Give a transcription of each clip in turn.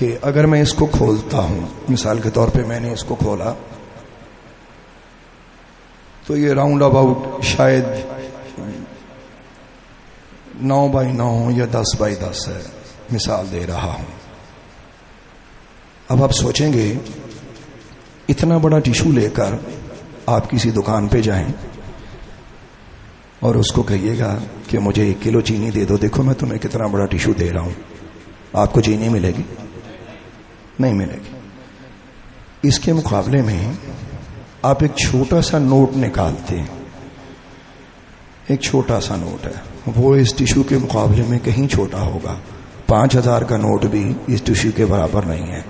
کہ اگر میں اس کو کھولتا ہوں، مثال کے طور پہ میں نے اس کو کھولا تو یہ راؤنڈ اباؤٹ شاید 9x9 یا 10x10 ہے، مثال دے رہا ہوں۔ اب آپ سوچیں گے اتنا بڑا ٹیشو لے کر آپ کسی دکان پہ جائیں اور اس کو کہیے گا کہ مجھے 1 کلو چینی دے دو، دیکھو میں تمہیں کتنا بڑا ٹیشو دے رہا ہوں، آپ کو چینی ملے گی؟ نہیں ملے گی۔ اس کے مقابلے میں آپ ایک چھوٹا سا نوٹ نکالتے ہیں، ایک چھوٹا سا نوٹ ہے، وہ اس ٹیشو کے مقابلے میں کہیں چھوٹا ہوگا۔ 5000 کا نوٹ بھی اس ٹیشو کے برابر نہیں ہے۔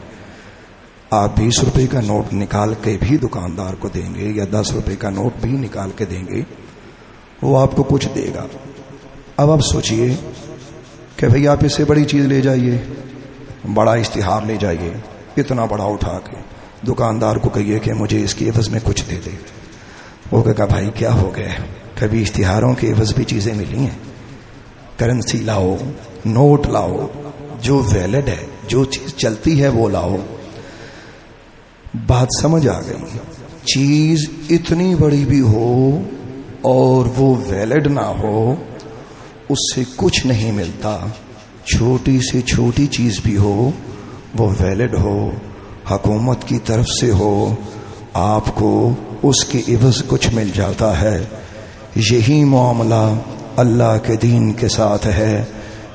آپ 20 روپے کا نوٹ نکال کے بھی دکاندار کو دیں گے یا 10 روپے کا نوٹ بھی نکال کے دیں گے، وہ آپ کو کچھ دے گا۔ اب آپ سوچئے کہ بھئی آپ اس سے بڑی چیز لے جائیے، بڑا اشتہار لے جائیے، اتنا بڑا اٹھا کے دکاندار کو کہیے کہ مجھے اس کی عوض میں کچھ دے دے۔ وہ کہا بھائی کیا ہو گیا، کبھی اشتہاروں کے عوض بھی چیزیں ملی ہیں؟ کرنسی لاؤ، نوٹ لاؤ، جو ویلڈ ہے، جو چیز چلتی ہے وہ لاؤ۔ بات سمجھ آ گئی؟ چیز اتنی بڑی بھی ہو اور وہ ویلڈ نہ ہو، اس سے کچھ نہیں ملتا۔ چھوٹی سے چھوٹی چیز بھی ہو، وہ ویلڈ ہو، حکومت کی طرف سے ہو، آپ کو اس کے عوض کچھ مل جاتا ہے۔ یہی معاملہ اللہ کے دین کے ساتھ ہے۔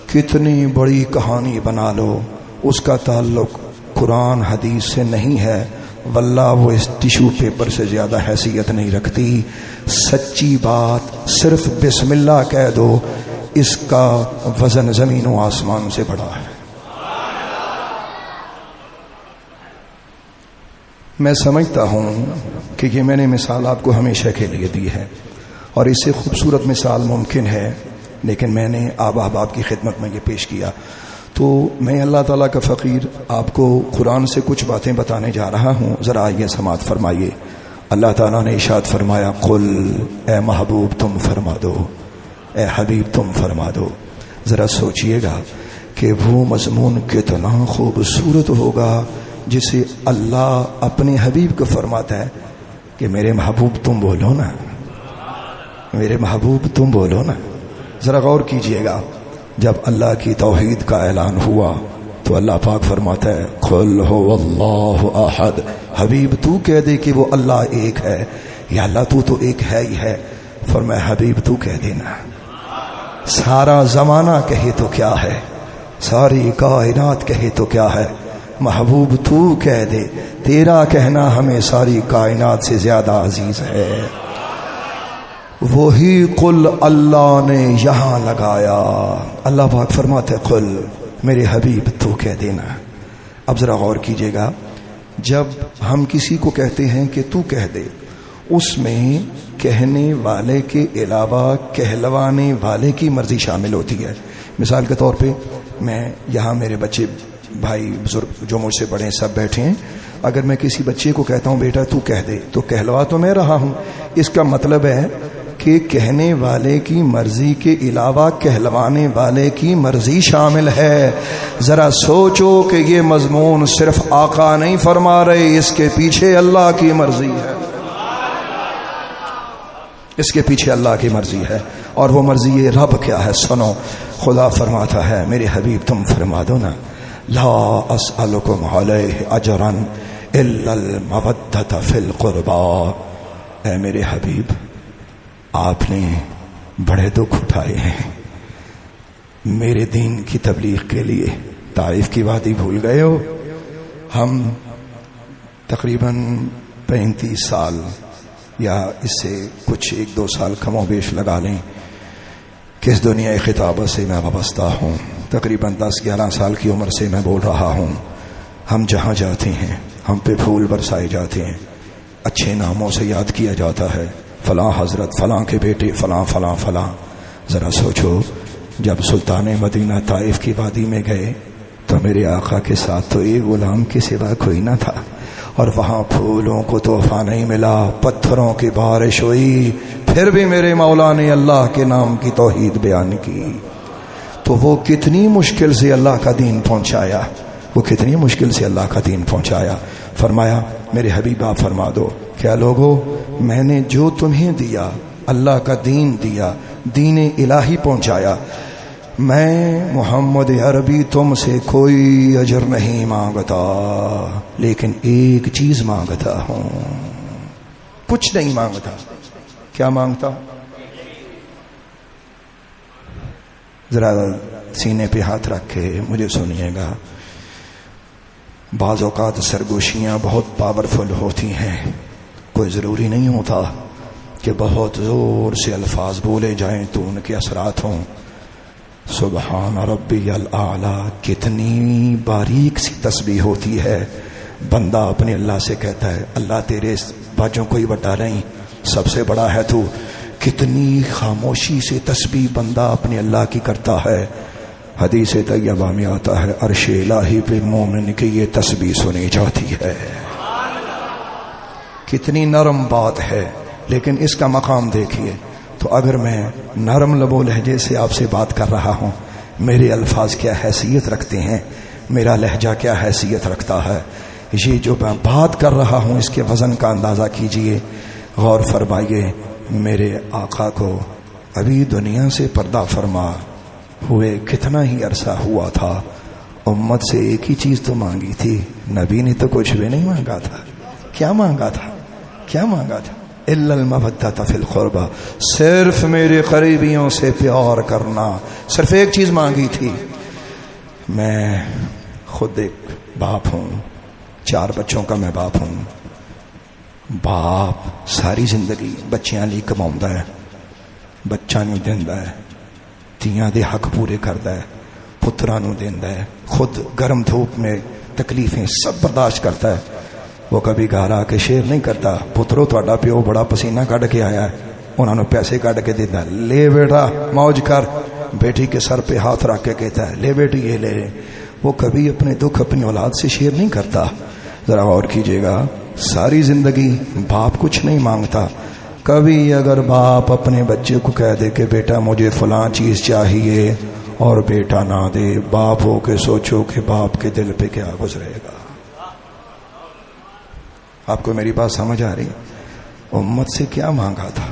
کتنی بڑی کہانی بنا لو، اس کا تعلق قرآن حدیث سے نہیں ہے، واللہ وہ اس ٹیشو پیپر سے زیادہ حیثیت نہیں رکھتی۔ سچی بات، صرف بسم اللہ کہہ دو، اس کا وزن زمین و آسمان سے بڑا ہے۔ میں سمجھتا ہوں کہ یہ میں نے مثال آپ کو ہمیشہ کے لیے دی ہے، اور اس سے خوبصورت مثال ممکن ہے، لیکن میں نے آپ احباب کی خدمت میں یہ پیش کیا۔ تو میں اللہ تعالیٰ کا فقیر آپ کو قرآن سے کچھ باتیں بتانے جا رہا ہوں، ذرا یہ سماعت فرمائیے۔ اللہ تعالیٰ نے ارشاد فرمایا، قل، اے محبوب تم فرما دو، اے حبیب تم فرما دو۔ ذرا سوچئے گا کہ وہ مضمون کتنا خوبصورت ہوگا جسے اللہ اپنے حبیب کو فرماتا ہے کہ میرے محبوب تم بولو نا، میرے محبوب تم بولو نا۔ ذرا غور کیجئے گا، جب اللہ کی توحید کا اعلان ہوا تو اللہ پاک فرماتا ہے، قل هو اللہ احد، حبیب تو کہہ دے کہ وہ اللہ ایک ہے، یا اللہ تو ایک ہے ہی ہے۔ فرمایا حبیب تو کہہ دینا۔ سارا زمانہ کہے تو کیا ہے، ساری کائنات کہے تو کیا ہے، محبوب تو کہہ دے، تیرا کہنا ہمیں ساری کائنات سے زیادہ عزیز ہے۔ وہی قل اللہ نے یہاں لگایا۔ اللہ پاک فرماتے قل، میرے حبیب تو کہہ دینا۔ اب ذرا غور کیجئے گا، جب ہم کسی کو کہتے ہیں کہ تو کہہ دے، اس میں کہنے والے کے علاوہ کہلوانے والے کی مرضی شامل ہوتی ہے۔ مثال کے طور پہ میں یہاں، میرے بچے، بھائی بزرگ جو مجھ سے بڑے ہیں سب بیٹھے ہیں، اگر میں کسی بچے کو کہتا ہوں بیٹا تو کہہ دے، تو کہلوا تو میں رہا ہوں۔ اس کا مطلب ہے کہ کہنے والے کی مرضی کے علاوہ کہلوانے والے کی مرضی شامل ہے۔ ذرا سوچو کہ یہ مضمون صرف آقا نہیں فرما رہے، اس کے پیچھے اللہ کی مرضی ہے، اس کے پیچھے اللہ کی مرضی ہے۔ اور وہ مرضی یہ رب کیا ہے؟ سنو، خدا فرماتا ہے میرے حبیب تم فرما دو نا، لا اسألکم علیہ اجرا الا المودۃ فی القربى۔ اے میرے حبیب، آپ نے بڑے دکھ اٹھائے ہیں میرے دین کی تبلیغ کے لیے۔ طائف کی وادی بھول گئے ہو؟ ہم تقریباً 35 سال یا اس سے کچھ 1-2 سال کم و بیش لگا لیں کس دنیا خطابت سے میں وابستہ ہوں۔ تقریباً 10-11 سال کی عمر سے میں بول رہا ہوں، ہم جہاں جاتے ہیں ہم پہ پھول برسائے جاتے ہیں، اچھے ناموں سے یاد کیا جاتا ہے، فلاں حضرت، فلاں کے بیٹے، فلاں فلاں فلاں۔ ذرا سوچو، جب سلطان مدینہ طائف کی وادی میں گئے تو میرے آقا کے ساتھ تو ایک غلام کے سوا کوئی نہ تھا، اور وہاں پھولوں کو تحفہ نہیں ملا، پتھروں کی بارش ہوئی، پھر بھی میرے مولا نے اللہ کے نام کی توحید بیان کی۔ تو وہ کتنی مشکل سے اللہ کا دین پہنچایا۔ وہ کتنی مشکل سے اللہ کا دین پہنچایا. فرمایا میرے حبیب آپ فرما دو کیا لوگو میں نے جو تمہیں دیا اللہ کا دین دیا, دین الہی پہنچایا, میں محمد عربی تم سے کوئی اجر نہیں مانگتا, لیکن ایک چیز مانگتا ہوں, کچھ نہیں مانگتا. کیا مانگتا؟ ذرا سینے پہ ہاتھ رکھ کے مجھے سنیے گا. بعض اوقات سرگوشیاں بہت پاورفل ہوتی ہیں, کوئی ضروری نہیں ہوتا کہ بہت زور سے الفاظ بولے جائیں تو ان کے اثرات ہوں. سبحان ربی الاعلی کتنی باریک سی تسبیح ہوتی ہے. بندہ اپنے اللہ سے کہتا ہے اللہ تیرے باجوں کوئی بڑا نہیں, سب سے بڑا ہے تو. کتنی خاموشی سے تسبیح بندہ اپنے اللہ کی کرتا ہے. حدیث طیبہ میں آتا ہے عرش الہی پہ مومن کی یہ تسبیح سنی جاتی ہے. کتنی نرم بات ہے, لیکن اس کا مقام دیکھیے. تو اگر میں نرم لب و لہجے سے آپ سے بات کر رہا ہوں, میرے الفاظ کیا حیثیت رکھتے ہیں, میرا لہجہ کیا حیثیت رکھتا ہے, یہ جو میں بات کر رہا ہوں اس کے وزن کا اندازہ کیجئے. غور فرمائیے میرے آقا کو ابھی دنیا سے پردہ فرما ہوئے کتنا ہی عرصہ ہوا تھا, امت سے ایک ہی چیز تو مانگی تھی. نبی نے تو کچھ بھی نہیں مانگا تھا. کیا مانگا تھا؟ کیا مانگا تھا؟ الا المودۃ فی القربى, صرف میرے قریبیوں سے پیار کرنا, صرف ایک چیز مانگی تھی. میں خود ایک باپ ہوں, 4 بچوں کا میں باپ ہوں. باپ ساری زندگی بچیاں لی کماؤندا ہے, بچہ نوں دیندا ہے, تیاں دے حق پورے کردا ہے, پتراں نوں دیندا ہے, خود گرم دھوپ میں تکلیفیں سب برداشت کرتا ہے. وہ کبھی گھر آ کے شیر نہیں کرتا پترو تہاڈا پیو بڑا پسینہ کڈ کے آیا ہے, انہوں نے پیسے کڈ کے دیتا ہے, لے بیٹا موج کر. بیٹی کے سر پہ ہاتھ رکھ کے کہتا ہے لے بیٹی یہ لے. وہ کبھی اپنے دکھ اپنی اولاد سے شیئر نہیں کرتا. ذرا غور کیجئے گا, ساری زندگی باپ کچھ نہیں مانگتا. کبھی اگر باپ اپنے بچے کو کہہ دے کہ بیٹا مجھے فلاں چیز چاہیے اور بیٹا نہ دے, باپ ہو کے سوچو کہ باپ کے دل پہ کیا گزرے گا. آپ کو میری بات سمجھ آ رہی؟ امت سے کیا مانگا تھا؟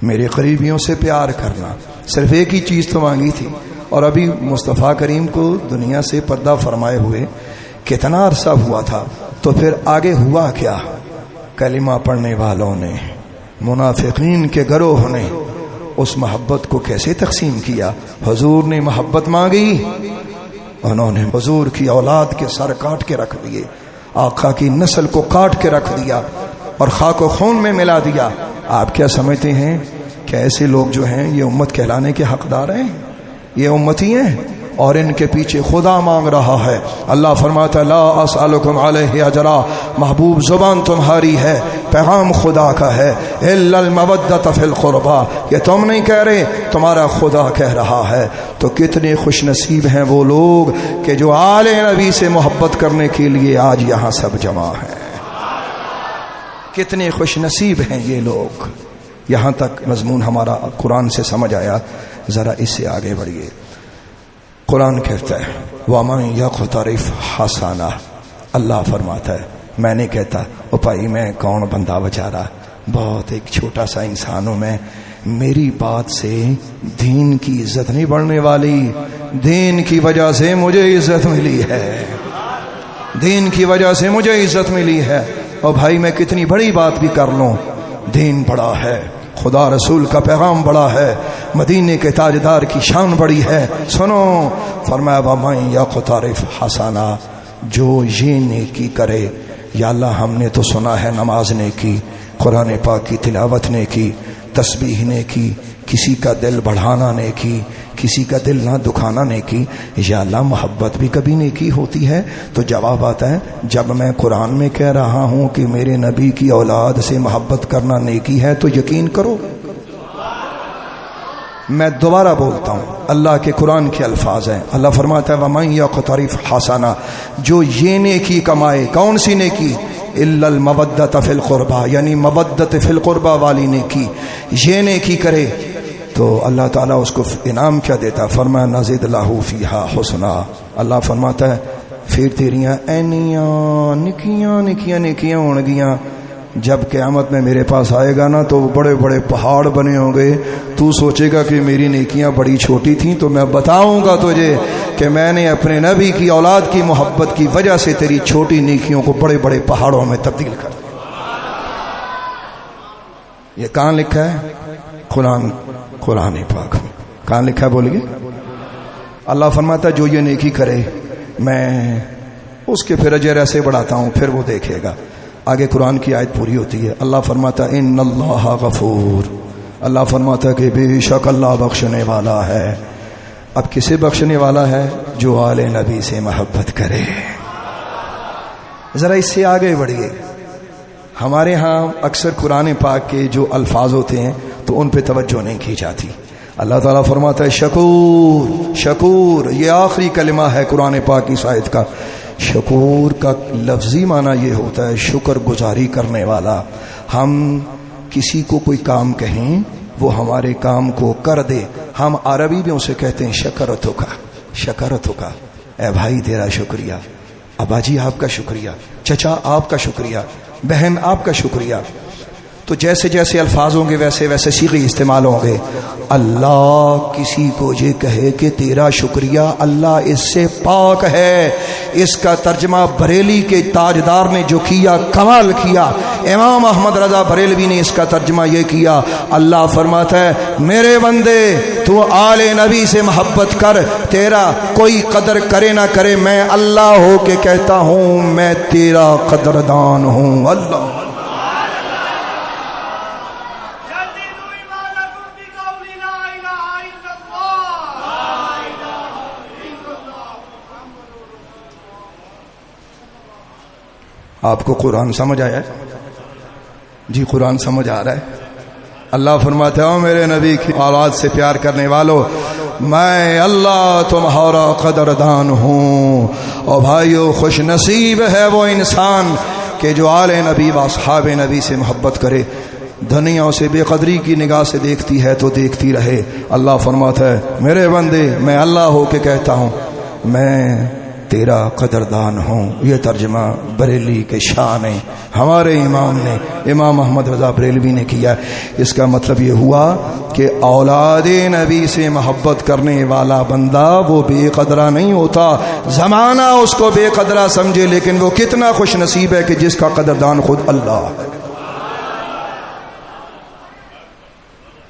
میرے قریبیوں سے پیار کرنا, صرف ایک ہی چیز تو مانگی تھی. اور ابھی مصطفیٰ کریم کو دنیا سے پردہ فرمائے ہوئے کتنا عرصہ ہوا تھا, تو پھر آگے ہوا کیا؟ کلمہ پڑھنے والوں نے, منافقین کے گروہ نے اس محبت کو کیسے تقسیم کیا؟ حضور نے محبت مانگی, انہوں نے حضور کی اولاد کے سر کاٹ کے رکھ دیے, آقا کی نسل کو کاٹ کے رکھ دیا اور خاک و خون میں ملا دیا. آپ کیا سمجھتے ہیں کہ ایسے لوگ جو ہیں یہ امت کہلانے کے حقدار ہیں؟ یہ امتی ہیں, اور ان کے پیچھے خدا مانگ رہا ہے. اللہ فرماتا لا اسألکم علیہ اجرا, محبوب زبان تمہاری ہے, پیغام خدا کا ہے. الا المودۃ فی القربى, یہ تم نہیں کہہ رہے, تمہارا خدا کہہ رہا ہے. تو کتنے خوش نصیب ہیں وہ لوگ کہ جو آل نبی سے محبت کرنے کے لیے آج یہاں سب جمع ہیں. کتنے خوش نصیب ہیں یہ لوگ. یہاں تک مضمون ہمارا قرآن سے سمجھ آیا. ذرا اس سے آگے بڑھیے. قرآن کہتا ہے وَمَن يَقْتَرِفْ حَسَنَةً, اللہ فرماتا ہے, میں نہیں کہتا او بھائی میں کون بندہ بیچارہ, بہت ایک چھوٹا سا انسان ہوں میں, میری بات سے دین کی عزت نہیں بڑھنے والی. دین کی وجہ سے مجھے عزت ملی ہے, دین کی وجہ سے مجھے عزت ملی ہے. اور بھائی میں کتنی بڑی بات بھی کر لوں, دین بڑا ہے, خدا رسول کا پیغام بڑا ہے, مدینے کے تاجدار کی شان بڑی ہے. سنو, فرمایا وَمَن يَقْتَرِفْ حَسَنًا, جو یہ نیکی کرے. یا اللہ ہم نے تو سنا ہے نماز نے کی, قرآن پاک کی تلاوت نے کی, تسبیح نے کی, کسی کا دل بڑھانا نے کی, کسی کا دل نہ دکھانا نے کی. یا اللہ محبت بھی کبھی نیکی ہوتی ہے؟ تو جواب آتا ہے جب میں قرآن میں کہہ رہا ہوں کہ میرے نبی کی اولاد سے محبت کرنا نیکی ہے تو یقین کرو. میں دوبارہ بولتا ہوں, اللہ کے قرآن کے الفاظ ہیں. اللہ فرماتا ہے وَمَن يَقْتَرِفْ حَسَنًا, جو یہ نیکی کمائے. کون سی نیکی؟ الا المودۃ فی القربى, یعنی مودت فی القربى والی نیکی. یہ نیکی کرے تو اللہ تعالیٰ اس کو انعام کیا دیتا؟ فرمایا نزد لہ فیہا حسنا. اللہ فرماتا ہے پھر تیریاں اینیاں نکیاں نکیاں نکیاں ہون گیاں. جب قیامت میں میرے پاس آئے گا نا تو بڑے بڑے پہاڑ بنے ہوں گے. تو سوچے گا کہ میری نیکیاں بڑی چھوٹی تھیں, تو میں بتاؤں گا تجھے کہ میں نے اپنے نبی کی اولاد کی محبت کی وجہ سے تیری چھوٹی نیکیوں کو بڑے بڑے پہاڑوں میں تبدیل کر دیا. یہ کہاں لکھا ہے؟ قرآن پاک میں. کہاں لکھا ہے بولیے؟ اللہ فرماتا ہے جو یہ نیکی کرے میں اس کے پھر اجر ایسے بڑھاتا ہوں, پھر وہ دیکھے گا. آگے قرآن کی آیت پوری ہوتی ہے. اللہ فرماتا ہے ان اللہ غفور, اللہ فرماتا ہے کہ بے شک اللہ بخشنے والا ہے. اب کسے بخشنے والا ہے؟ جو آل نبی سے محبت کرے. ذرا اس سے آگے بڑھیے. ہمارے ہاں اکثر قرآن پاک کے جو الفاظ ہوتے ہیں تو ان پہ توجہ نہیں کی جاتی. اللہ تعالیٰ فرماتا ہے شکور. شکور یہ آخری کلمہ ہے قرآن پاک کی آیت کا. شکور کا لفظی معنی یہ ہوتا ہے شکر گزاری کرنے والا. ہم کسی کو کوئی کام کہیں وہ ہمارے کام کو کر دے, ہم عربی میں اسے کہتے ہیں شکرتو کا. شکرتو کا, اے بھائی تیرا شکریہ, ابا جی آپ کا شکریہ, چچا آپ کا شکریہ, بہن آپ کا شکریہ. تو جیسے جیسے الفاظ ہوں گے ویسے ویسے صیغے استعمال ہوں گے. اللہ کسی کو یہ کہے کہ تیرا شکریہ, اللہ اس سے پاک ہے. اس کا ترجمہ بریلی کے تاجدار نے جو کیا کمال کیا. امام احمد رضا بریلوی نے اس کا ترجمہ یہ کیا. اللہ فرماتا ہے میرے بندے تو آل نبی سے محبت کر, تیرا کوئی قدر کرے نہ کرے, میں اللہ ہو کے کہتا ہوں میں تیرا قدردان ہوں. اللہ آپ کو قرآن سمجھ آیا ہے؟ جی قرآن سمجھ آ رہا ہے. اللہ فرماتے ہو میرے نبی کی اولاد سے پیار کرنے والوں, میں اللہ تمہارا قدردان ہوں. اور بھائیو خوش نصیب ہے وہ انسان کہ جو آل نبی و اصحاب نبی سے محبت کرے. دنیا اسے بے قدری کی نگاہ سے دیکھتی ہے تو دیکھتی رہے. اللہ فرماتا ہے میرے بندے میں اللہ ہو کے کہتا ہوں میں تیرا قدردان ہوں. یہ ترجمہ بریلی کے شان ہے, ہمارے امام نے امام احمد رضا بریلوی نے کیا. اس کا مطلب یہ ہوا کہ اولاد نبی سے محبت کرنے والا بندہ وہ بے قدرہ نہیں ہوتا. زمانہ اس کو بے قدرہ سمجھے لیکن وہ کتنا خوش نصیب ہے کہ جس کا قدردان خود اللہ ہے.